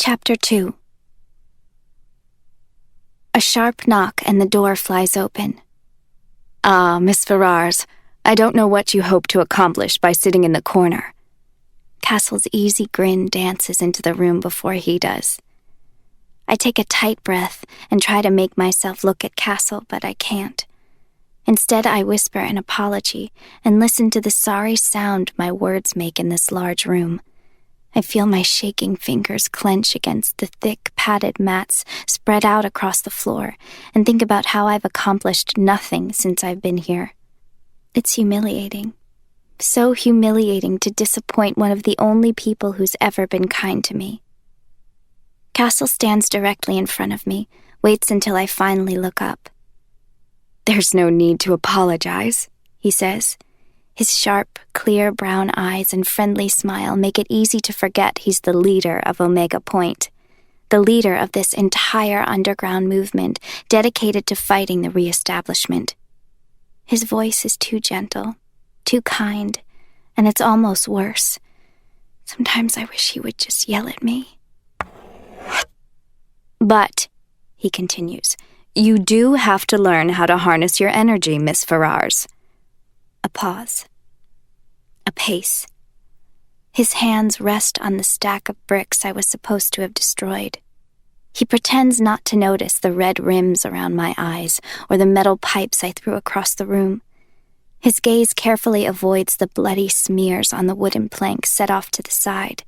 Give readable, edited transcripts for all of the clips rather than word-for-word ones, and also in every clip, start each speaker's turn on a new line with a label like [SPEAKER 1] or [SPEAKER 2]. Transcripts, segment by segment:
[SPEAKER 1] Chapter 2. A sharp knock and the door flies open.
[SPEAKER 2] "Ah, Miss Ferrars, I don't know what you hope to accomplish by sitting in the corner."
[SPEAKER 1] Castle's easy grin dances into the room before he does. I take a tight breath and try to make myself look at Castle, but I can't. Instead, I whisper an apology and listen to the sorry sound my words make in this large room. I feel my shaking fingers clench against the thick, padded mats spread out across the floor and think about how I've accomplished nothing since I've been here. It's humiliating. So humiliating to disappoint one of the only people who's ever been kind to me. Castle stands directly in front of me, waits until I finally look up.
[SPEAKER 2] "There's no need to apologize," he says.
[SPEAKER 1] His sharp, clear brown eyes and friendly smile make it easy to forget he's the leader of Omega Point, the leader of this entire underground movement dedicated to fighting the reestablishment. His voice is too gentle, too kind, and it's almost worse. Sometimes I wish he would just yell at me.
[SPEAKER 2] "But," he continues, "you do have to learn how to harness your energy, Miss Ferrars."
[SPEAKER 1] A pause. A pace. His hands rest on the stack of bricks I was supposed to have destroyed. He pretends not to notice the red rims around my eyes or the metal pipes I threw across the room. His gaze carefully avoids the bloody smears on the wooden plank set off to the side.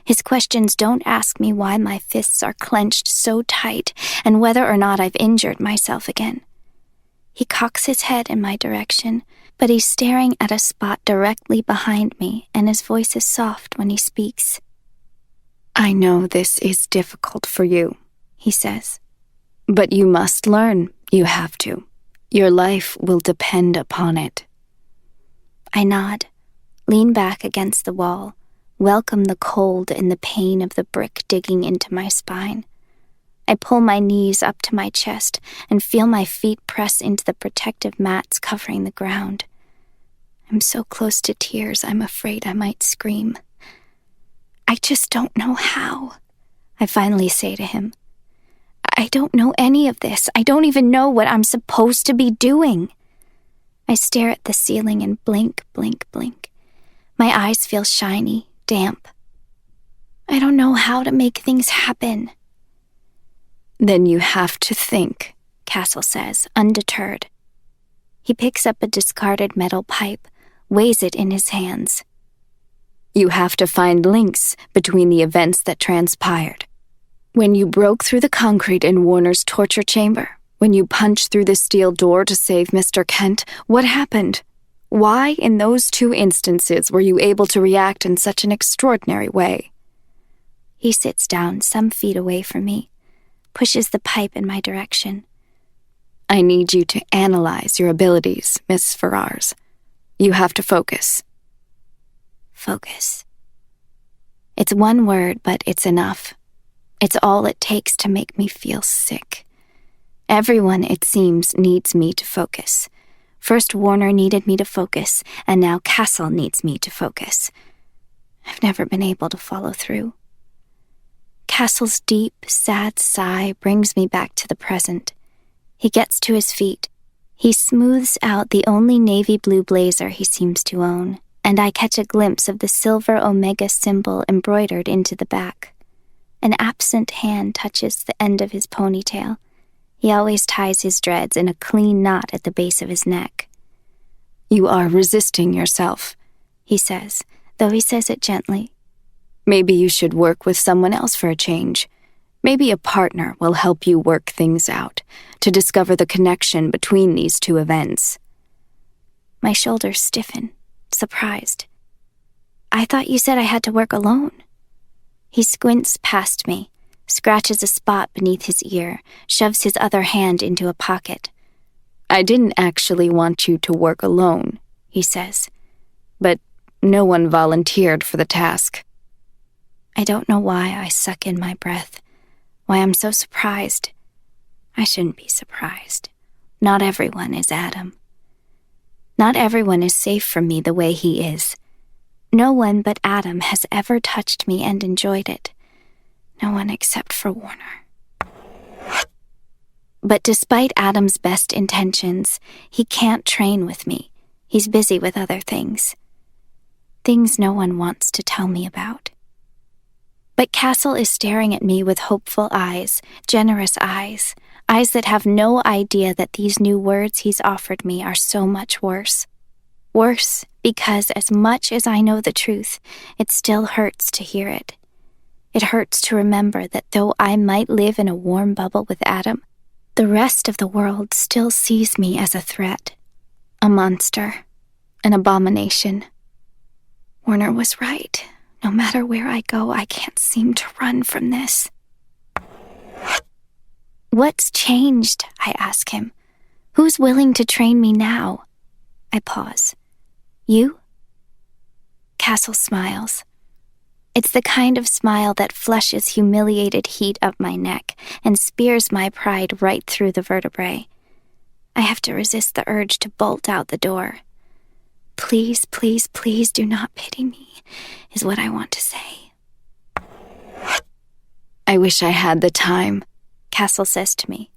[SPEAKER 1] His questions don't ask me why my fists are clenched so tight and whether or not I've injured myself again. He cocks his head in my direction, but he's staring at a spot directly behind me, and his voice is soft when he speaks.
[SPEAKER 2] "I know this is difficult for you,"
[SPEAKER 1] he says.
[SPEAKER 2] "But you must learn. You have to. Your life will depend upon it."
[SPEAKER 1] I nod, lean back against the wall, welcome the cold and the pain of the brick digging into my spine. I pull my knees up to my chest and feel my feet press into the protective mats covering the ground. I'm so close to tears, I'm afraid I might scream. "I just don't know how," I finally say to him. "I don't know any of this. I don't even know what I'm supposed to be doing." I stare at the ceiling and blink, blink, blink. My eyes feel shiny, damp. I don't know how to make things happen.
[SPEAKER 2] "Then you have to think,"
[SPEAKER 1] Castle says, undeterred. He picks up a discarded metal pipe, weighs it in his hands.
[SPEAKER 2] "You have to find links between the events that transpired. When you broke through the concrete in Warner's torture chamber, when you punched through the steel door to save Mr. Kent, what happened? Why, in those two instances, were you able to react in such an extraordinary way?"
[SPEAKER 1] He sits down some feet away from me, pushes the pipe in my direction.
[SPEAKER 2] "I need you to analyze your abilities, Miss Ferrars. You have to focus."
[SPEAKER 1] Focus. It's one word, but it's enough. It's all it takes to make me feel sick. Everyone, it seems, needs me to focus. First Warner needed me to focus, and now Castle needs me to focus. I've never been able to follow through. Castle's deep, sad sigh brings me back to the present. He gets to his feet. He smooths out the only navy blue blazer he seems to own, and I catch a glimpse of the silver Omega symbol embroidered into the back. An absent hand touches the end of his ponytail. He always ties his dreads in a clean knot at the base of his neck.
[SPEAKER 2] "You are resisting yourself,"
[SPEAKER 1] he says, though he says it gently.
[SPEAKER 2] "Maybe you should work with someone else for a change. Maybe a partner will help you work things out, to discover the connection between these two events."
[SPEAKER 1] My shoulders stiffen, surprised. "I thought you said I had to work alone." He squints past me, scratches a spot beneath his ear, shoves his other hand into a pocket.
[SPEAKER 2] "I didn't actually want you to work alone," he says, "but no one volunteered for the task."
[SPEAKER 1] I don't know why I suck in my breath, why I'm so surprised. I shouldn't be surprised. Not everyone is Adam. Not everyone is safe from me the way he is. No one but Adam has ever touched me and enjoyed it. No one except for Warner. But despite Adam's best intentions, he can't train with me. He's busy with other things. Things no one wants to tell me about. But Castle is staring at me with hopeful eyes, generous eyes that have no idea that these new words he's offered me are so much worse. Worse because as much as I know the truth, it still hurts to hear it. It hurts to remember that though I might live in a warm bubble with Adam, the rest of the world still sees me as a threat, a monster, an abomination. Warner was right. No matter where I go, I can't seem to run from this. What's changed? I ask him. Who's willing to train me now? I pause. You? Castle smiles. It's the kind of smile that flushes humiliated heat up my neck and spears my pride right through the vertebrae. I have to resist the urge to bolt out the door. Please, please, please do not pity me, is what I want to say.
[SPEAKER 2] I wish I had the time, Castle says to me.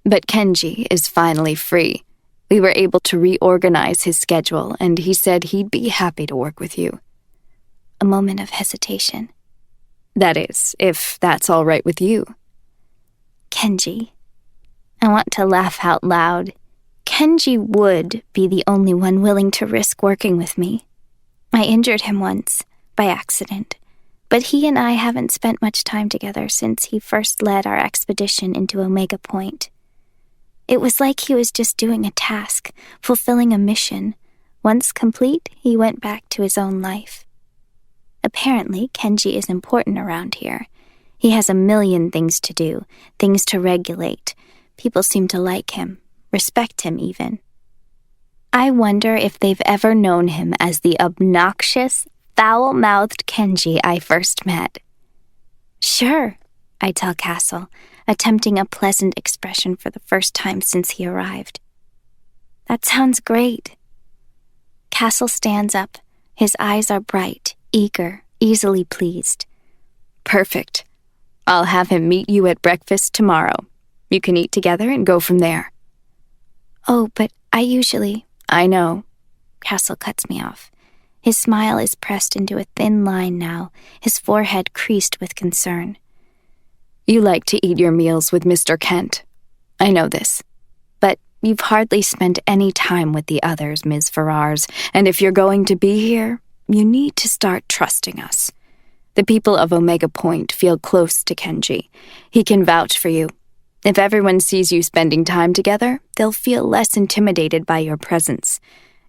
[SPEAKER 2] But Kenji is finally free. We were able to reorganize his schedule, and he said he'd be happy to work with you.
[SPEAKER 1] A moment of hesitation.
[SPEAKER 2] That is, if that's all right with you.
[SPEAKER 1] Kenji. I want to laugh out loud. Kenji would be the only one willing to risk working with me. I injured him once, by accident, but he and I haven't spent much time together since he first led our expedition into Omega Point. It was like he was just doing a task, fulfilling a mission. Once complete, he went back to his own life. Apparently, Kenji is important around here. He has a million things to do, things to regulate. People seem to like him, respect him even. I wonder if they've ever known him as the obnoxious, foul-mouthed Kenji I first met. Sure, I tell Castle, attempting a pleasant expression for the first time since he arrived. That sounds great. Castle stands up. His eyes are bright, eager, easily pleased.
[SPEAKER 2] Perfect. I'll have him meet you at breakfast tomorrow. You can eat together and go from there.
[SPEAKER 1] Oh, but
[SPEAKER 2] I know.
[SPEAKER 1] Castle cuts me off. His smile is pressed into a thin line now, his forehead creased with concern.
[SPEAKER 2] You like to eat your meals with Mr. Kent. I know this. But you've hardly spent any time with the others, Ms. Ferrars, and if you're going to be here, you need to start trusting us. The people of Omega Point feel close to Kenji. He can vouch for you. If everyone sees you spending time together, they'll feel less intimidated by your presence.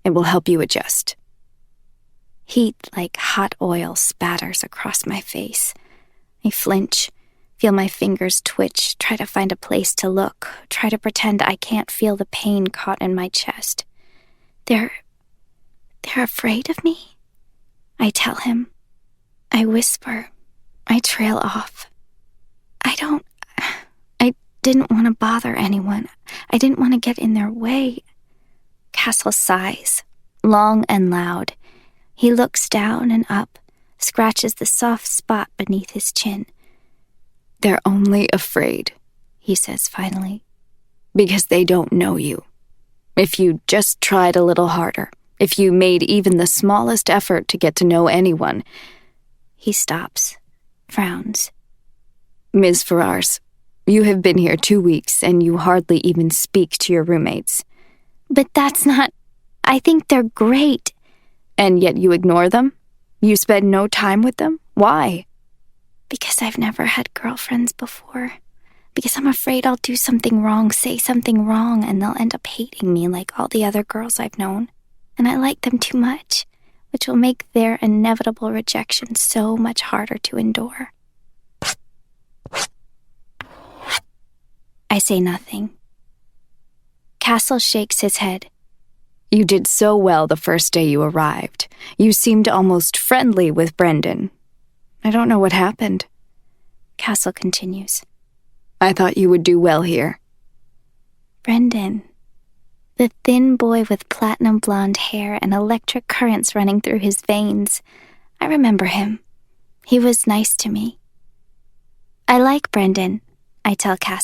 [SPEAKER 2] It will help you adjust.
[SPEAKER 1] Heat like hot oil spatters across my face. I flinch, feel my fingers twitch, try to find a place to look, try to pretend I can't feel the pain caught in my chest. They're afraid of me? I tell him. I whisper. I trail off. I didn't want to bother anyone. I didn't want to get in their way. Castle sighs, long and loud. He looks down and up, scratches the soft spot beneath his chin.
[SPEAKER 2] They're only afraid, he says finally, because they don't know you. If you just tried a little harder, if you made even the smallest effort to get to know anyone.
[SPEAKER 1] He stops, frowns.
[SPEAKER 2] Ms. Ferrars, you have been here 2 weeks and you hardly even speak to your roommates.
[SPEAKER 1] But that's not... I think they're great.
[SPEAKER 2] And yet you ignore them? You spend no time with them? Why?
[SPEAKER 1] Because I've never had girlfriends before. Because I'm afraid I'll do something wrong, say something wrong, and they'll end up hating me like all the other girls I've known. And I like them too much, which will make their inevitable rejection so much harder to endure. I say nothing. Castle shakes his head.
[SPEAKER 2] You did so well the first day you arrived. You seemed almost friendly with Brendan. I don't know what happened.
[SPEAKER 1] Castle continues.
[SPEAKER 2] I thought you would do well here.
[SPEAKER 1] Brendan. The thin boy with platinum blonde hair and electric currents running through his veins. I remember him. He was nice to me. I like Brendan, I tell Cass.